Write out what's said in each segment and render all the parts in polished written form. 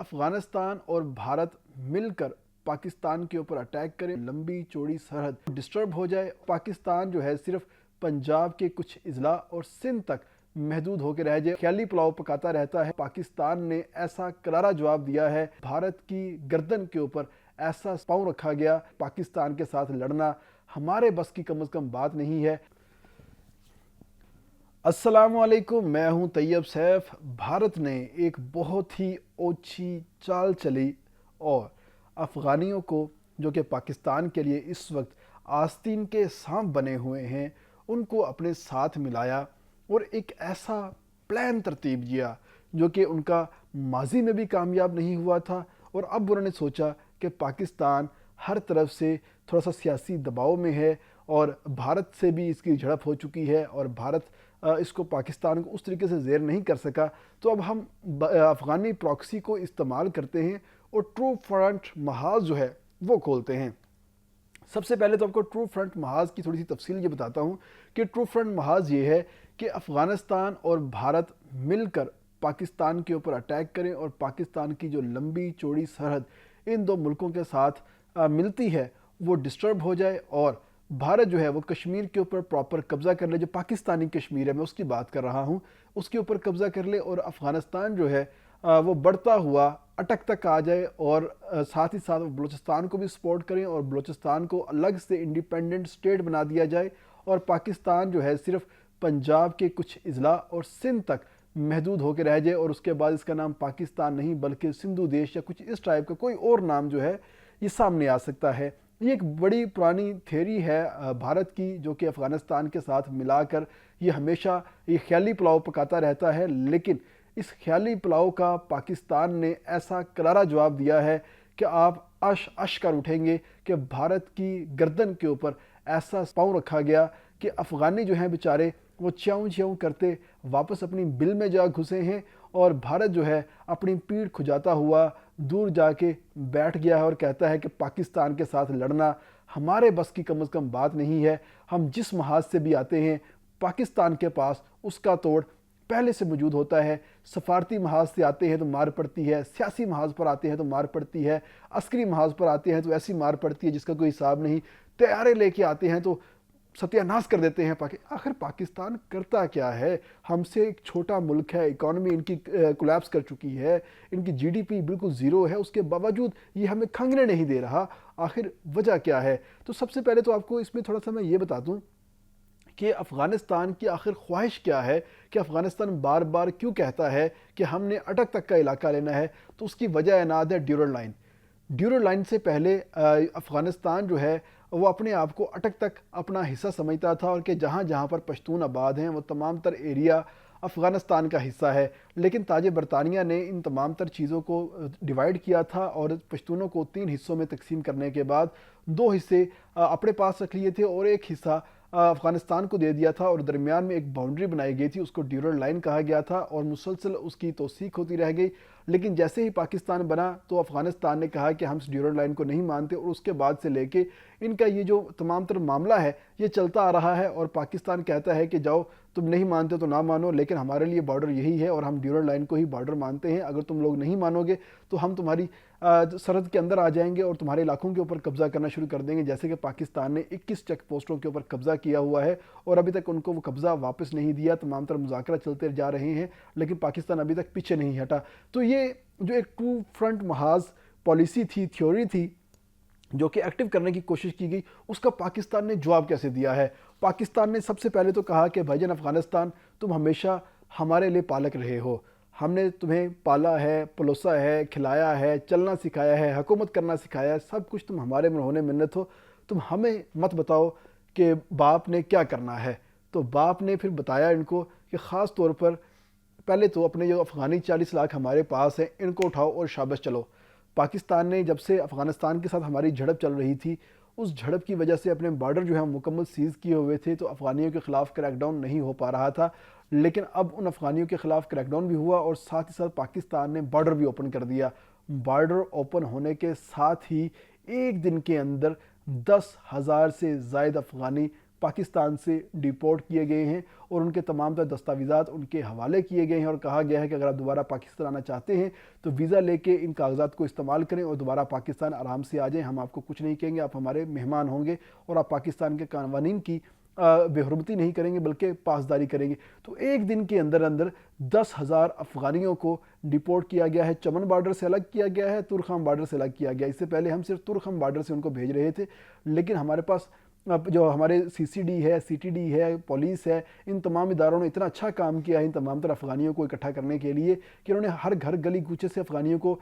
افغانستان اور بھارت مل کر پاکستان کے اوپر اٹیک کریں، لمبی چوڑی سرحد ڈسٹرب ہو جائے، پاکستان جو ہے صرف پنجاب کے کچھ اضلاع اور سندھ تک محدود ہو کے رہ جائے، خیالی پلاؤ پکاتا رہتا ہے۔ پاکستان نے ایسا کرارا جواب دیا ہے، بھارت کی گردن کے اوپر ایسا پاؤں رکھا گیا، پاکستان کے ساتھ لڑنا ہمارے بس کی کم از کم بات نہیں ہے۔ السلام علیکم، میں ہوں طیب سیف۔ بھارت نے ایک بہت ہی اوچھی چال چلی اور افغانیوں کو، جو کہ پاکستان کے لیے اس وقت آستین کے سانپ بنے ہوئے ہیں، ان کو اپنے ساتھ ملایا اور ایک ایسا پلان ترتیب کیا جو کہ ان کا ماضی میں بھی کامیاب نہیں ہوا تھا، اور اب انہوں نے سوچا کہ پاکستان ہر طرف سے تھوڑا سا سیاسی دباؤ میں ہے اور بھارت سے بھی اس کی جھڑپ ہو چکی ہے اور بھارت اس کو پاکستان کو اس طریقے سے زیر نہیں کر سکا، تو اب ہم افغانی پراکسی کو استعمال کرتے ہیں اور ٹرو فرنٹ محاذ جو ہے وہ کھولتے ہیں۔ سب سے پہلے تو آپ کو ٹرو فرنٹ محاذ کی تھوڑی سی تفصیل یہ بتاتا ہوں کہ ٹرو فرنٹ محاذ یہ ہے کہ افغانستان اور بھارت مل کر پاکستان کے اوپر اٹیک کریں اور پاکستان کی جو لمبی چوڑی سرحد ان دو ملکوں کے ساتھ ملتی ہے وہ ڈسٹرب ہو جائے، اور بھارت جو ہے وہ کشمیر کے اوپر پراپر قبضہ کر لے، جو پاکستانی کشمیر ہے میں اس کی بات کر رہا ہوں، اس کے اوپر قبضہ کر لے، اور افغانستان جو ہے وہ بڑھتا ہوا اٹک تک آ جائے، اور ساتھ ہی ساتھ بلوچستان کو بھی سپورٹ کریں اور بلوچستان کو الگ سے انڈیپینڈنٹ اسٹیٹ بنا دیا جائے، اور پاکستان جو ہے صرف پنجاب کے کچھ اضلاع اور سندھ تک محدود ہو کے رہ جائے، اور اس کے بعد اس کا نام پاکستان نہیں بلکہ سندھو دیش یا کچھ اس ٹائپ کا کوئی اور نام جو ہے یہ سامنے آ سکتا ہے۔ یہ ایک بڑی پرانی تھیوری ہے بھارت کی، جو کہ افغانستان کے ساتھ ملا کر یہ ہمیشہ یہ خیالی پلاؤ پکاتا رہتا ہے، لیکن اس خیالی پلاؤ کا پاکستان نے ایسا کرارا جواب دیا ہے کہ آپ اش کر اٹھیں گے کہ بھارت کی گردن کے اوپر ایسا پاؤں رکھا گیا کہ افغانی جو ہیں بیچارے وہ چیوں چیوں کرتے واپس اپنی بل میں جا گھسے ہیں، اور بھارت جو ہے اپنی پیٹھ کھجاتا ہوا دور جا کے بیٹھ گیا ہے اور کہتا ہے کہ پاکستان کے ساتھ لڑنا ہمارے بس کی کم از کم بات نہیں ہے۔ ہم جس محاذ سے بھی آتے ہیں پاکستان کے پاس اس کا توڑ پہلے سے موجود ہوتا ہے۔ سفارتی محاذ سے آتے ہیں تو مار پڑتی ہے، سیاسی محاذ پر آتے ہیں تو مار پڑتی ہے، عسکری محاذ پر آتے ہیں تو ایسی مار پڑتی ہے جس کا کوئی حساب نہیں، طیارے لے کے آتے ہیں تو ستیہ ناش کر دیتے ہیں۔ آخر پاکستان کرتا کیا ہے؟ ہم سے ایک چھوٹا ملک ہے، اکانومی ان کی کولیپس کر چکی ہے، ان کی جی ڈی پی بالکل زیرو ہے، اس کے باوجود یہ ہمیں کھنگنے نہیں دے رہا۔ آخر وجہ کیا ہے؟ تو سب سے پہلے تو آپ کو اس میں تھوڑا سا میں یہ بتا دوں کہ افغانستان کی آخر خواہش کیا ہے، کہ افغانستان بار بار کیوں کہتا ہے کہ ہم نے اٹک تک کا علاقہ لینا ہے۔ تو اس کی وجہ عناد ہے ڈیورل لائن۔ ڈیورل لائن سے پہلے افغانستان جو ہے وہ اپنے آپ کو اٹک تک اپنا حصہ سمجھتا تھا، اور کہ جہاں جہاں پر پشتون آباد ہیں وہ تمام تر ایریا افغانستان کا حصہ ہے، لیکن تاج برطانیہ نے ان تمام تر چیزوں کو ڈیوائیڈ کیا تھا، اور پشتونوں کو 3 حصوں میں تقسیم کرنے کے بعد 2 حصے اپنے پاس رکھ لیے تھے اور ایک حصہ افغانستان کو دے دیا تھا، اور درمیان میں ایک باؤنڈری بنائی گئی تھی، اس کو ڈیورل لائن کہا گیا تھا، اور مسلسل اس کی توثیق ہوتی رہ گئی۔ لیکن جیسے ہی پاکستان بنا تو افغانستان نے کہا کہ ہم اس ڈیورل لائن کو نہیں مانتے، اور اس کے بعد سے لے کے ان کا یہ جو تمام تر معاملہ ہے یہ چلتا آ رہا ہے، اور پاکستان کہتا ہے کہ جاؤ تم نہیں مانتے تو نہ مانو، لیکن ہمارے لیے بارڈر یہی ہے اور ہم ڈیورل لائن کو ہی بارڈر مانتے ہیں، اگر تم لوگ نہیں مانو گے تو ہم تمہاری سرحد کے اندر آ جائیں گے اور تمہارے علاقوں کے اوپر قبضہ کرنا شروع کر دیں گے، جیسے کہ پاکستان نے 21 چیک پوسٹوں کے اوپر قبضہ کیا ہوا ہے اور ابھی تک ان کو وہ قبضہ واپس نہیں دیا۔ تمام تر مذاکرات چلتے جا رہے ہیں لیکن پاکستان ابھی تک پیچھے نہیں ہٹا۔ تو یہ جو ایک ٹرو فرنٹ محاذ پالیسی تھی، تھیوری تھی، جو کہ ایکٹیو کرنے کی کوشش کی گئی، اس کا پاکستان نے جواب کیسے دیا ہے؟ پاکستان نے سب سے پہلے تو کہا کہ بھائی جان افغانستان، تم ہمیشہ ہمارے لیے پالک رہے ہو، ہم نے تمہیں پالا ہے، پلوسا ہے، کھلایا ہے، چلنا سکھایا ہے، حکومت کرنا سکھایا ہے، سب کچھ تم ہمارے مرہون منت ہو، تم ہمیں مت بتاؤ کہ باپ نے کیا کرنا ہے۔ تو باپ نے پھر بتایا ان کو کہ خاص طور پر پہلے تو اپنے جو افغانی 40 لاکھ ہمارے پاس ہیں ان کو اٹھاؤ اور شابش چلو۔ پاکستان نے جب سے افغانستان کے ساتھ ہماری جھڑپ چل رہی تھی، اس جھڑپ کی وجہ سے اپنے بارڈر جو ہے مکمل سیز کیے ہوئے تھے، تو افغانیوں کے خلاف کریک ڈاؤن نہیں ہو پا رہا تھا، لیکن اب ان افغانیوں کے خلاف کریک ڈاؤن بھی ہوا، اور ساتھ ہی ساتھ پاکستان نے بارڈر بھی اوپن کر دیا۔ بارڈر اوپن ہونے کے ساتھ ہی ایک دن کے اندر 10,000 سے زائد افغانی پاکستان سے ڈیپورٹ کیے گئے ہیں اور ان کے تمام تر دستاویزات ان کے حوالے کیے گئے ہیں اور کہا گیا ہے کہ اگر آپ دوبارہ پاکستان آنا چاہتے ہیں تو ویزا لے کے ان کاغذات کو استعمال کریں اور دوبارہ پاکستان آرام سے آ جائیں، ہم آپ کو کچھ نہیں کہیں گے، آپ ہمارے مہمان ہوں گے اور آپ پاکستان کے قوانین کی بے حرمتی نہیں کریں گے بلکہ پاسداری کریں گے۔ تو ایک دن کے اندر 10,000 افغانیوں کو ڈیپورٹ کیا گیا ہے، چمن بارڈر سے الگ کیا گیا ہے، تورخم بارڈر سے الگ کیا گیا۔ اس سے پہلے ہم صرف تورخم بارڈر سے ان کو بھیج رہے تھے، لیکن ہمارے پاس جو ہمارے سی سی ڈی ہے، سی ٹی ڈی ہے، پولیس ہے، ان تمام اداروں نے اتنا اچھا کام کیا ہے ان تمام تر افغانیوں کو اکٹھا کرنے کے لیے کہ انہوں نے ہر گھر گلی کوچے سے افغانیوں کو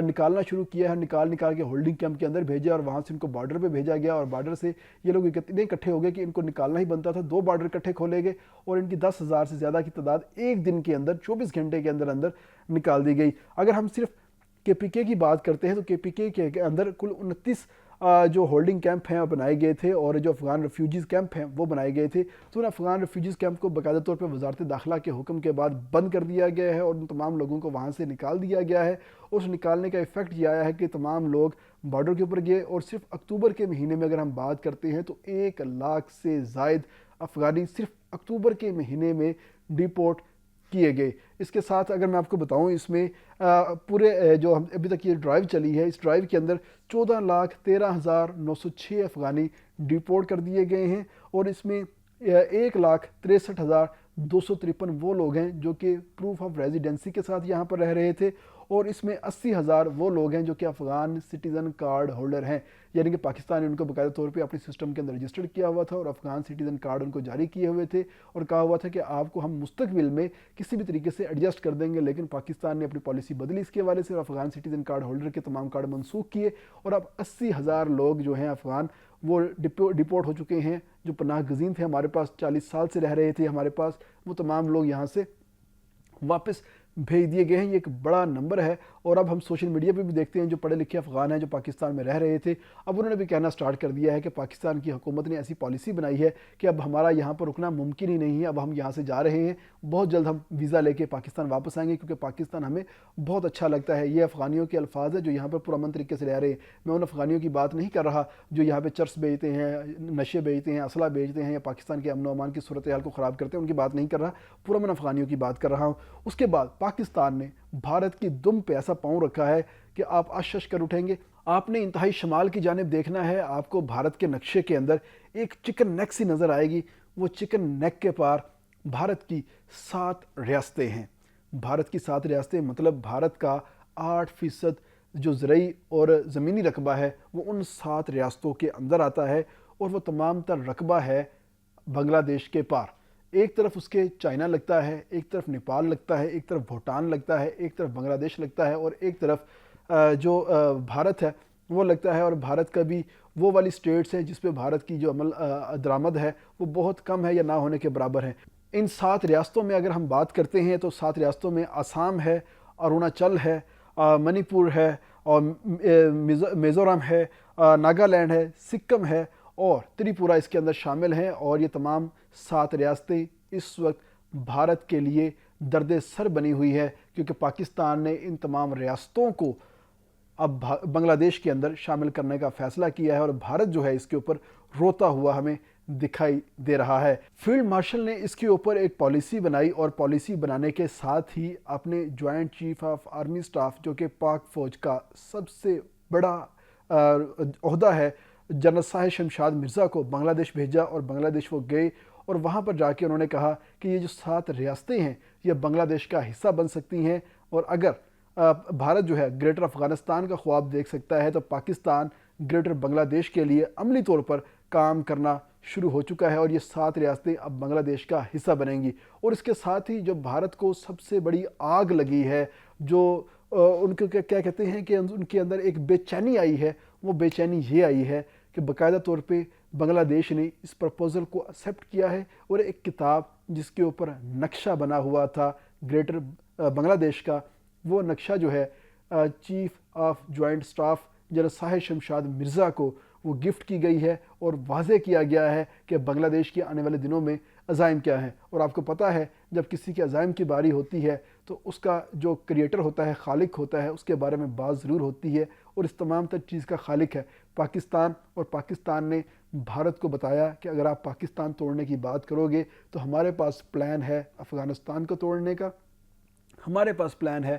نکالنا شروع کیا ہے، نکال کے ہولڈنگ کیمپ کے اندر بھیجا اور وہاں سے ان کو بارڈر پہ بھیجا گیا، اور بارڈر سے یہ لوگ اتنے اکٹھے ہو گئے کہ ان کو نکالنا ہی بنتا تھا۔ 2 بارڈر اکٹھے کھولے گئے اور ان کی 10,000 سے زیادہ کی تعداد ایک دن کے اندر 24 گھنٹے کے اندر نکال دی گئی۔ اگر ہم صرف کے پی کے کی بات کرتے ہیں تو کے پی کے کے اندر کل 29 جو ہولڈنگ کیمپ ہیں وہ بنائے گئے تھے اور جو افغان ریفیوجیز کیمپ ہیں وہ بنائے گئے تھے۔ تو ان افغان ریفیوجیز کیمپ کو باقاعدہ طور پہ وزارت داخلہ کے حکم کے بعد بند کر دیا گیا ہے اور ان تمام لوگوں کو وہاں سے نکال دیا گیا ہے۔ اس نکالنے کا ایفیکٹ یہ آیا ہے کہ تمام لوگ بارڈر کے اوپر گئے اور صرف اکتوبر کے مہینے میں اگر ہم بات کرتے ہیں تو 1 لاکھ سے زائد افغانی صرف اکتوبر کے مہینے میں ڈیپورٹ کیے گئے۔ اس کے ساتھ اگر میں آپ کو بتاؤں اس میں پورے جو ابھی تک یہ ڈرائیو چلی ہے، اس ڈرائیو کے اندر 14,13,906 افغانی ڈیپورٹ کر دیے گئے ہیں اور اس میں 1,63,253 وہ لوگ ہیں جو کہ پروف آف ریزیڈنسی کے ساتھ یہاں پر رہ رہے تھے، اور اس میں 80,000 وہ لوگ ہیں جو کہ افغان سٹیزن کارڈ ہولڈر ہیں، یعنی کہ پاکستان نے ان کو باقاعدہ طور پہ اپنے سسٹم کے اندر رجسٹرڈ کیا ہوا تھا اور افغان سٹیزن کارڈ ان کو جاری کیے ہوئے تھے اور کہا ہوا تھا کہ آپ کو ہم مستقبل میں کسی بھی طریقے سے ایڈجسٹ کر دیں گے، لیکن پاکستان نے اپنی پالیسی بدلی اس کے حوالے سے اور افغان سٹیزن کارڈ ہولڈر کے تمام کارڈ منسوخ کیے، اور اب 80,000 لوگ جو ہیں افغان وہ ڈیپورٹ ہو چکے ہیں، جو پناہ گزین تھے ہمارے پاس، 40 سال سے رہ رہے تھے ہمارے پاس، وہ تمام لوگ یہاں سے واپس بھیج دیے گئے ہیں۔ یہ ایک بڑا نمبر ہے، اور اب ہم سوشل میڈیا پہ بھی دیکھتے ہیں جو پڑھے لکھے افغان ہیں جو پاکستان میں رہ رہے تھے، اب انہوں نے بھی کہنا سٹارٹ کر دیا ہے کہ پاکستان کی حکومت نے ایسی پالیسی بنائی ہے کہ اب ہمارا یہاں پر رکنا ممکن ہی نہیں ہے، اب ہم یہاں سے جا رہے ہیں، بہت جلد ہم ویزا لے کے پاکستان واپس آئیں گے کیونکہ پاکستان ہمیں بہت اچھا لگتا ہے۔ یہ افغانیوں کے الفاظ ہیں جو یہاں پر پرامن طریقے سے رہ رہے ہیں، میں ان افغانیوں کی بات نہیں کر رہا جو یہاں پہ چرس بیچتے ہیں، نشے بیچتے ہیں، اسلحہ بیچتے ہیں یا پاکستان کے امن و امان کی صورتحال کو خراب کرتے ہیں، ان کی بات نہیں کر رہا، پرامن افغانیوں کی بات کر رہا ہوں۔ اس کے بعد پاکستان نے بھارت کی دم پہ ایسا پاؤں رکھا ہے کہ آپ آشش کر اٹھیں گے۔ آپ نے انتہائی شمال کی جانب دیکھنا ہے، آپ کو بھارت کے نقشے کے اندر ایک چکن نیک سی نظر آئے گی، وہ چکن نیک کے پار بھارت کی 7 ریاستیں ہیں۔ بھارت کی 7 ریاستیں مطلب بھارت کا 8% جو زرعی اور زمینی رقبہ ہے وہ ان 7 ریاستوں کے اندر آتا ہے، اور وہ تمام تر رقبہ ہے بنگلہ دیش کے پار۔ ایک طرف اس کے چائنا لگتا ہے، ایک طرف نیپال لگتا ہے، ایک طرف بھوٹان لگتا ہے، ایک طرف بنگلہ دیش لگتا ہے، اور ایک طرف جو بھارت ہے وہ لگتا ہے۔ اور بھارت کا بھی وہ والی سٹیٹس ہیں جس پہ بھارت کی جو عمل درآمد ہے وہ بہت کم ہے یا نہ ہونے کے برابر ہے۔ ان 7 ریاستوں میں اگر ہم بات کرتے ہیں تو 7 ریاستوں میں آسام ہے، اروناچل ہے، منی پور ہے، اور میزورم ہے، ناگالینڈ ہے، سکم ہے، اور تریپورہ اس کے اندر شامل ہیں، اور یہ تمام 7 ریاستیں اس وقت بھارت کے لیے درد سر بنی ہوئی ہے کیونکہ پاکستان نے ان تمام ریاستوں کو اب بنگلہ دیش کے اندر شامل کرنے کا فیصلہ کیا ہے، اور بھارت جو ہے اس کے اوپر روتا ہوا ہمیں دکھائی دے رہا ہے۔ فیلڈ مارشل نے اس کے اوپر ایک پالیسی بنائی، اور پالیسی بنانے کے ساتھ ہی اپنے joint chief of army staff جو کہ پاک فوج کا سب سے بڑا عہدہ ہے، جنرل ساحر شمشاد مرزا کو بنگلہ دیش بھیجا، اور بنگلہ دیش وہ گئے، اور وہاں پر جا کے انہوں نے کہا کہ یہ جو 7 ریاستیں ہیں یہ بنگلہ دیش کا حصہ بن سکتی ہیں، اور اگر بھارت جو ہے گریٹر افغانستان کا خواب دیکھ سکتا ہے تو پاکستان گریٹر بنگلہ دیش کے لیے عملی طور پر کام کرنا شروع ہو چکا ہے، اور یہ 7 ریاستیں اب بنگلہ دیش کا حصہ بنیں گی۔ اور اس کے ساتھ ہی جو بھارت کو سب سے بڑی آگ لگی ہے، جو ان کو کیا کہتے ہیں کہ ان کے اندر ایک بے چینی آئی ہے، وہ بے چینی یہ آئی ہے کہ باقاعدہ طور پہ بنگلہ دیش نے اس پرپوزل کو ایکسیپٹ کیا ہے، اور ایک کتاب جس کے اوپر نقشہ بنا ہوا تھا گریٹر بنگلہ دیش کا، وہ نقشہ جو ہے chief of joint staff general Sahir Shamshad Mirza کو وہ گفٹ کی گئی ہے، اور واضح کیا گیا ہے کہ بنگلہ دیش کے آنے والے دنوں میں عزائم کیا ہیں۔ اور آپ کو پتہ ہے جب کسی کے عزائم کی باری ہوتی ہے تو اس کا جو کریٹر ہوتا ہے، خالق ہوتا ہے، اس کے بارے میں بات ضرور ہوتی ہے، اور اس تمام تر چیز کا خالق ہے پاکستان، اور پاکستان نے بھارت کو بتایا کہ اگر آپ پاکستان توڑنے کی بات کرو گے تو ہمارے پاس پلان ہے افغانستان کو توڑنے کا، ہمارے پاس پلان ہے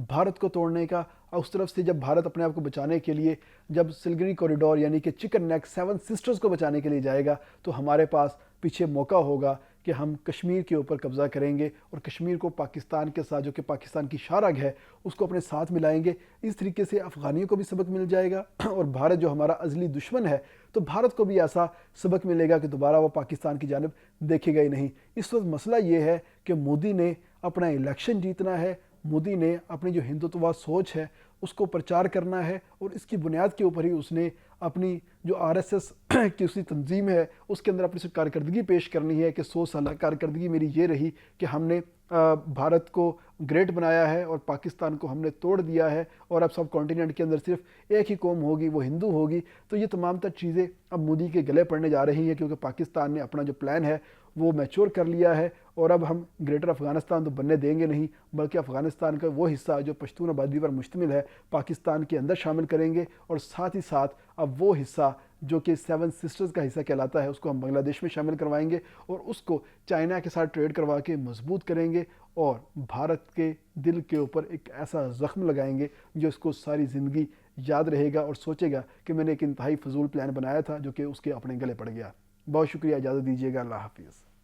بھارت کو توڑنے کا۔ اور اس طرف سے جب بھارت اپنے آپ کو بچانے کے لیے جب سلگری کوریڈور یعنی کہ چکن نیک 7 سسٹرز کو بچانے کے لیے جائے گا تو ہمارے پاس پیچھے موقع ہوگا کہ ہم کشمیر کے اوپر قبضہ کریں گے اور کشمیر کو پاکستان کے ساتھ، جو کہ پاکستان کی شاہراہ ہے، اس کو اپنے ساتھ ملائیں گے۔ اس طریقے سے افغانیوں کو بھی سبق مل جائے گا اور بھارت جو ہمارا ازلی دشمن ہے تو بھارت کو بھی ایسا سبق ملے گا کہ دوبارہ وہ پاکستان کی جانب دیکھے گا ہی نہیں۔ اس وقت مسئلہ یہ ہے کہ مودی نے اپنا الیکشن جیتنا ہے، مودی نے اپنی جو ہندوتوا سوچ ہے اس کو پرچار کرنا ہے، اور اس کی بنیاد کے اوپر ہی اس نے اپنی جو آر ایس ایس کی اسی تنظیم ہے اس کے اندر اپنی کارکردگی پیش کرنی ہے کہ 100 سالہ کارکردگی میری یہ رہی کہ ہم نے بھارت کو گریٹ بنایا ہے اور پاکستان کو ہم نے توڑ دیا ہے، اور اب سب کانٹیننٹ کے اندر صرف ایک ہی قوم ہوگی، وہ ہندو ہوگی۔ تو یہ تمام تر چیزیں اب مودی کے گلے پڑنے جا رہی ہیں، کیونکہ پاکستان نے اپنا جو پلان ہے وہ میچور کر لیا ہے، اور اب ہم گریٹر افغانستان تو بننے دیں گے نہیں، بلکہ افغانستان کا وہ حصہ جو پشتون آبادی پر مشتمل ہے پاکستان کے اندر شامل کریں گے، اور ساتھ ہی ساتھ اب وہ حصہ جو کہ 7 سسٹرز کا حصہ کہلاتا ہے اس کو ہم بنگلہ دیش میں شامل کروائیں گے، اور اس کو چائنا کے ساتھ ٹریڈ کروا کے مضبوط کریں گے، اور بھارت کے دل کے اوپر ایک ایسا زخم لگائیں گے جو اس کو ساری زندگی یاد رہے گا اور سوچے گا کہ میں نے ایک انتہائی فضول پلان بنایا تھا جو کہ اس کے اپنے گلے پڑ گیا۔ بہت شکریہ، اجازت دیجیے گا، اللہ حافظ۔